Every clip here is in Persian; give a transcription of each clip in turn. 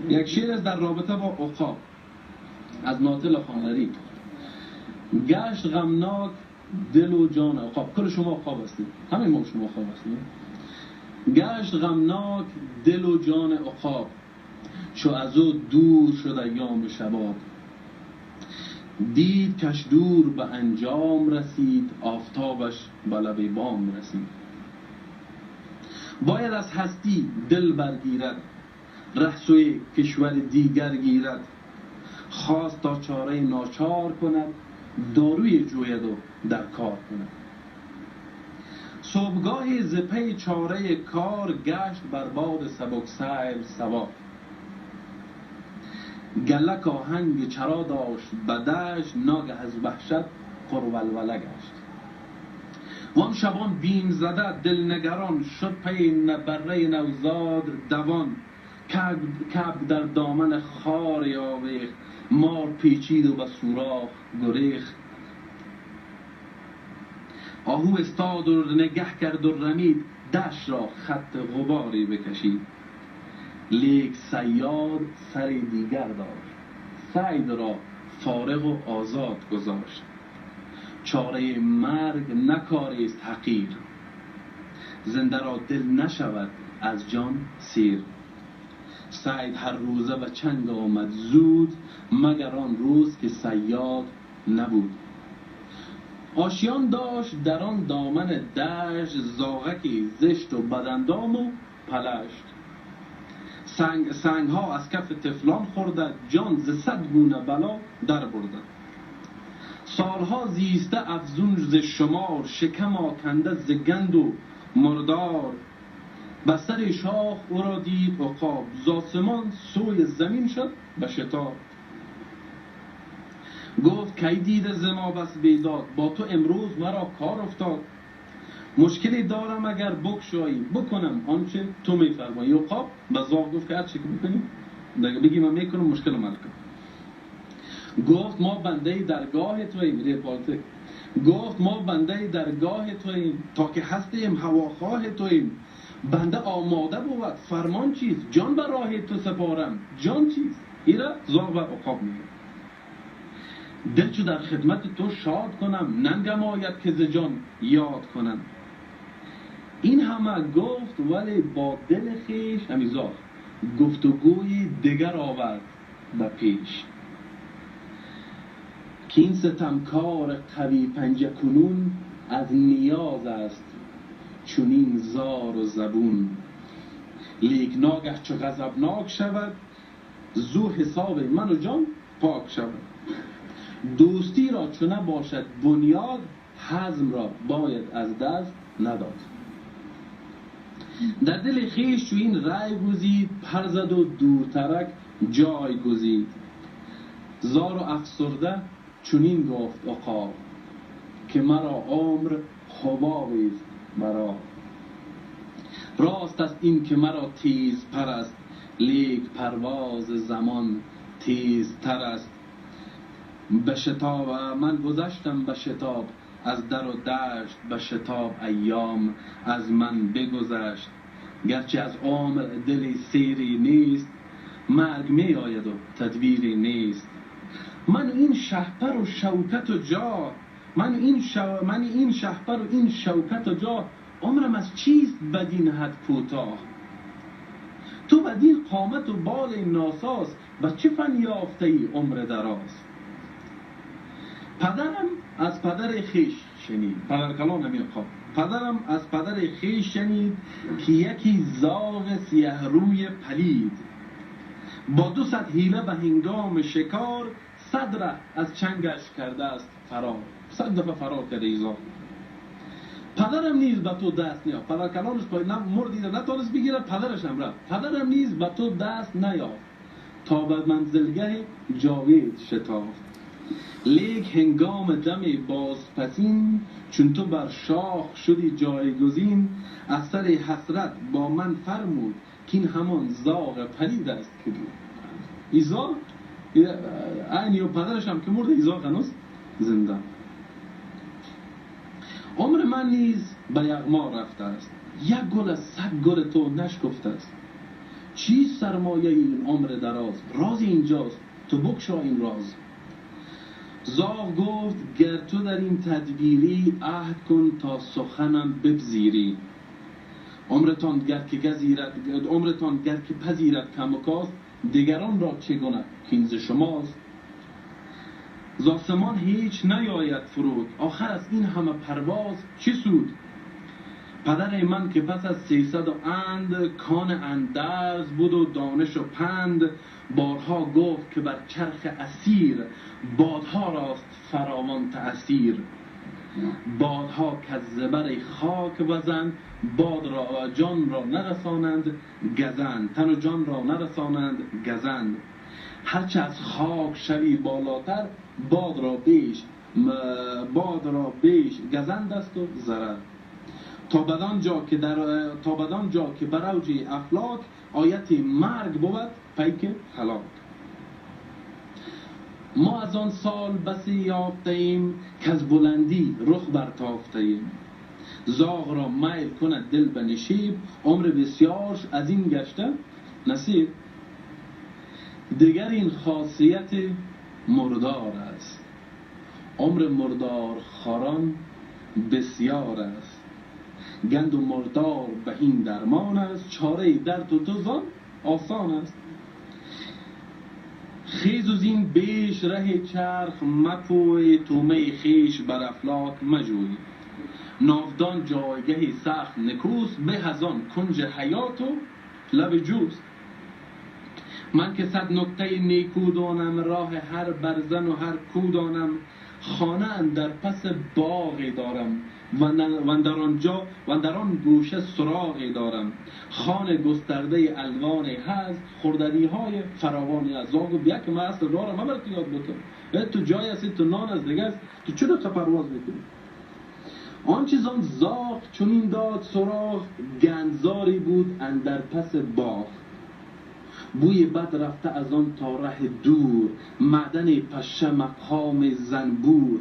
یک شعر است در رابطه با عقاب از ناطل خانلری. گشت غمناک دل و جان عقاب. کل شما عقاب هستید، همه ما شما عقاب هستید. گشت غمناک دل و جان عقاب، چو از او دور شد ایام شباب. دید کش دور به انجام رسید، آفتابش به لب بام رسید. باید از هستی دل برگیرد، ره سوی کشور دیگر گیرد. خواست تا چاره ناچار کند، داروی جوید و در کار کند. صبحگاه ز پی چاره کار، گشت بر باد سبکسیر سوار. گلک آهنگ چرا داشت بدشت، ناگه از وحشت قرولوله گشت. وان شبان بیم زده دلنگران، شد پی نبره نوزاد دوان. کبک در دامن خار آویخت، مار پیچید و به سوراخ گریخت. آهو استاد و نگه کرد و رمید، دشت را خط غباری بکشید. لیک صیاد سر دیگر داشت، صید را فارغ و آزاد گذاشت. چاره مرگ نکاری است حقیر، زنده را دل نشود از جان سیر. صید هر روزه به چنگ آمد زود، مگر آن روز که صیاد نبود. آشیان داشت در آن دامن دشت، زاغکی زشت و بداندام و پلشت. سنگ ها از کف طفلان خورده، جان ز 100 گونه بلا در برده. سالها زیسته افزون ز شمار، شکم آکنده ز گند و مردار. بر سر شاخ او را دید عقاب، ز آسمان سوی زمین شد به شتاب. گفت کی دیده ز ما بس بیداد، با تو امروز مرا کار افتاد. مشکلی دارم اگر بگشایی، بکنم آنچه تو میفرمایی. عقاب به زاغ گفت که هر چی که بکنی بگی من میکنم، مشکل من کن. گفت ما بنده درگاه توییم. گفت ما بنده درگاه توییم، تا که هستیم هواخواه توییم. بنده آماده بود، فرمان چیست؟ جان بر راه تو سپارم، جان چیست؟ ایره زاغ بر عقاب میگه دل چو در خدمت تو شاد کنم، ننگم آید که ز جان یاد کنم. این همه گفت ولی با دل خویش همی زاغ گفتگوی دیگر آورد به پیش. که این ستمکار قوی پنجه کنون، از نیاز است چونین زار و زبون. لیک ناگه چو غضبناک شود، زو حساب من و جان پاک شود. دوستی را چو نباشد بنیاد، حزم را باید از دست نداد. در دل خویش چو این رای گزید، پر زد و دورترک جای گزید. زار و افسرده چنین گفت عقاب، که مرا عمر حبابی است مرا. راست است این که مرا تیز پر است، لیک پرواز زمان تیزتر است. به شتاب من گذشتم به شتاب، از در و دشت به شتاب ایام از من بگذشت. گرچه از عمر دلی سیری نیست، مرگ می آید و تدبیری نیست. من این شهپر و شوکت و جاه، من این شهپر و این شوکت و جاه، عمرم از چیست بدین حد کوتاه. تو بدین قامت و بال ناساز، و چه فن یافته ای عمر دراز. پدرم از پدر خویش شنید، پدر کلام نمی خواب. پدرم از پدر خویش شنید، که یکی زاغ سیه روی پلید. با 200 حیله به هنگام شکار، 100 ره از چنگش کرده است فرار. 100 دفعه فرار کرده ای زاغ. پدرم نیز به تو دست نیافت. پدر کلامش پای مردیده نتونست بگیره، پدرش هم رفت. پدرم نیز به تو دست نیافت، تا به منزلگه جاوید شتافت. لیک هنگام دم بازپسین، چون تو بر شاخ شدی جایگزین. از سر حسرت با من فرمود، که این همان زاغ پلید است که بود. ای زاغ اینی و پدرش هم که مرد، ای زاغ هنوز زنده. عمر من نیز به یغما رفته است، یک گل از 100 گل تو نشکفته است. چیست سرمایه این عمر دراز؟ راز اینجاست، تو بگشا این راز. زاغ گفت گر تو در این تدبیری، عهد کن تا سخنم بپذیری. عمرتان گر که پذیرد کم و کاست، دیگران را چگونه کین ز شماست. ز آسمان هیچ نیاید فرود، آخر از این همه پرواز چه سود. پدر من که پس از 300 و اند، کان اندرز بود و دانش و پند. بارها گفت که بر چرخ اسیر، بادها راست فراوان تأثیر. بادها کز زبر خاک وزند، باد را جان را نرسانند گزند. تن و جان را نرسانند گزند. هرچه از خاک شوی بالاتر، باد را بیش گزند است و ضرر. تا بدان جا که بر اوج افلاک، آیت مرگ بود پیک هلاک. ما از آن سال بسی یافته ایم، که از بلندی رخ برتافته ایم. زاغ را میل کند دل به نشیب، عمر بسیارش از این گشته نصیب. دیگر این خاصیت مردار است، عمر مردار خاران بسیار است. گند و مردار بهین درمان است، چاره درد و تو آسان است. خیز و زین بیش ره چرخ مپوی، تومه خیش بر افلاک مجوی. ناودان جایگهی سخت نکوست، به از آن کنج حیات و لب جوست. من که 100 نکته نیکو دانم، راه هر برزن و هر کو دانم. خانه در پس باغی دارم، و در آن گوشه سراغی دارم. خانه گسترده الوانی هست، خوردنی های فراوانی است. زاغ بیا که من اصل راه را مبرد یاد بتم. تو جای هستی، تو نان از دیگه است، تو چرا پرواز میکنی؟ آن چیزان زاغ چنین داد سراغ، گندزاری بود اندر پس باغ. بوی بد رفته از آن تا ره دور، معدن پشه مقام زنبور.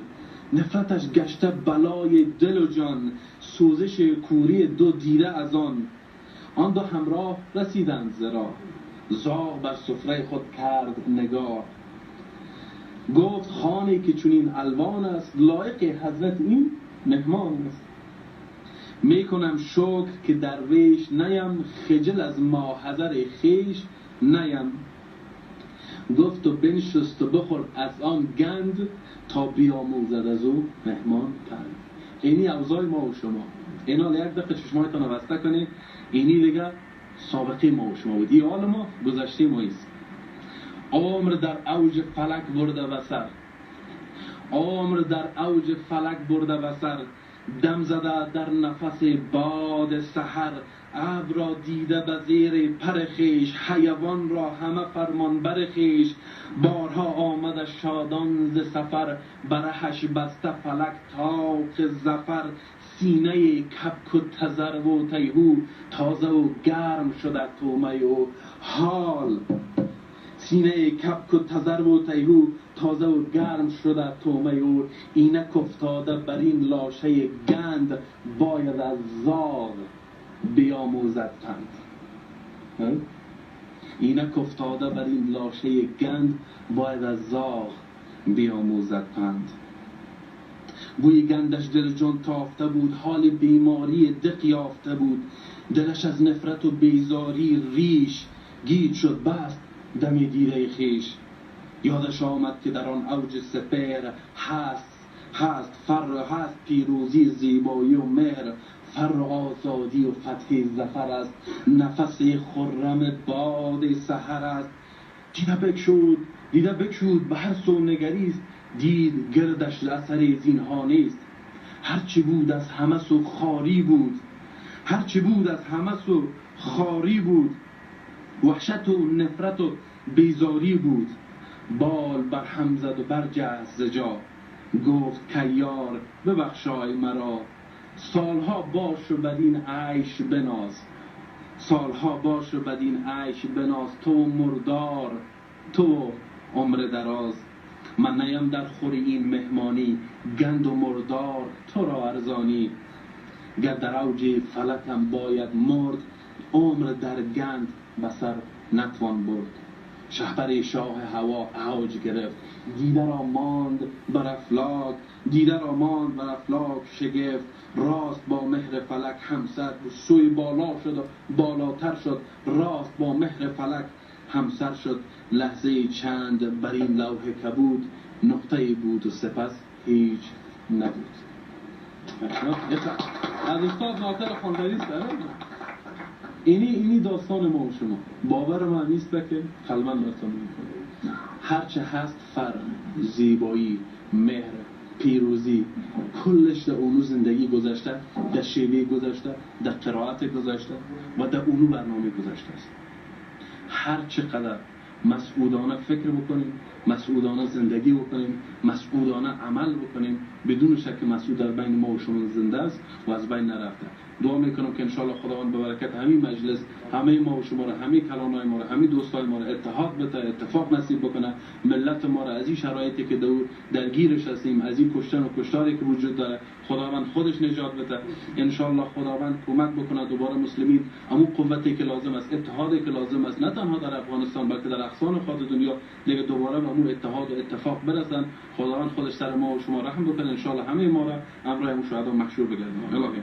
نفرتش گشته بلای دل و جان، سوزش کوری دو دیده از آن. آن دو همراه رسیدند ز راه، زاغ بر سفره خود کرد نگاه. گفت خانی که چنین الوان است، لایق حضرت این مهمان است. میکنم شکر که درویش نیم، خجل از ماحضر خیش نیم. گفت و بنشست و بخورد از آن گند، تا بیاموزد از او مهمان پند. اینی اوضاع ما و شما. اینا یک دقیقه چشمایتان رو بسته کنید. اینی دیگه سابقه ما و شما بود. این حال ما گذشته ما است. عمر در اوج فلک برده و سر، عمر در اوج فلک برده و سر. دم زده در نفس باد سحر، ابر را دیده به زیر پر خویش. حیوان را همه فرمان بر خویش، بارها آمد شادان ز سفر. برهش بسته فلک طاق ظفر. سینه کبک و تذرو و تیهو، تازه و گرم شده تومه و حال. سینه کبک و تذرو و تیهو، تازه و گرم شده تومه و. اینک افتاده بر این لاشه گند، باید از زاغ بیاموزد پند. اینک افتاده بر این لاشه گند، باید از زاغ بیاموزد پند. بوی گندش دل جان تافته بود، حال بیماری دق یافته بود. دلش از نفرت و بیزاری ریش، گیج شد بست دمی دیده خیش. یادش آمد که در آن اوج سپهر، هست پیروزی زیبایی و مهر. فر و آزادی و فتح ظفر است، نفس خرم باد سحر است. دیده بگشود به هر سو نگریست، دید گردش اثر زینها نیست. هرچی بود از همه سو خاری بود، وحشت و نفرت و بیزاری بود. بال بر هم زد و برجست ز جا، گفت که یار ببخشای مرا. سالها باش و بدین عیش بناز. تو مردار، تو عمر دراز. من نیم در خور این مهمانی، گند و مردار تو را ارزانی. گر در اوج فلکم باید مرد، عمر در گند به سر نتوان برد. شهپر شاه هوا اوج گرفت، دیده را ماند بر افلاک، دیده را ماند بر افلاک شگفت. راست با مهر فلک همسر سوی بالا شد و بالاتر شد، راست با مهر فلک همسر شد. لحظه چند بر این لوح کبود، نقطه بود و سپس هیچ نبود. از استاد ناطق خواندنی است. اینی داستان ما و شما. باور من نیست که قلباً براتون میکنم. هرچه هست فر، زیبایی، مهر، پیروزی، کلش در اونو زندگی گذشته، در شیوه گذشته، در قرائت گذشته و در اونو برنامه گذشته است. هر چقدر مسعودانه فکر بکنیم، مسعودانه زندگی بکنیم، مسعودانه عمل بکنیم، بدون شک مسعود در بین ما و شما زنده است و از بین نرفته. دعا میکنم که انشاءالله خداوند به برکت همین مجلس همه ما و شما را، همه کلانای ما را، همه دوستای ما را اتحاد بده، اتفاق نصیب بکنه. ملت ما را از این شرایطی که درگیرش هستیم، از این کشتن و کشتاری که وجود داره، خداوند خودش نجات بده. انشاءالله خداوند کمک بکنه دوباره مسلمین همون قوتی که لازم است، اتحادی که لازم است، نه تنها در افغانستان بلکه در اقصان خاک دنیا دیگه دوباره به همون اتحاد و اتفاق برسن. خداوند خودش سر ما و شما رحم بکنه. انشاءالله همه ما را امرای مشاهده و محشور بگردونه.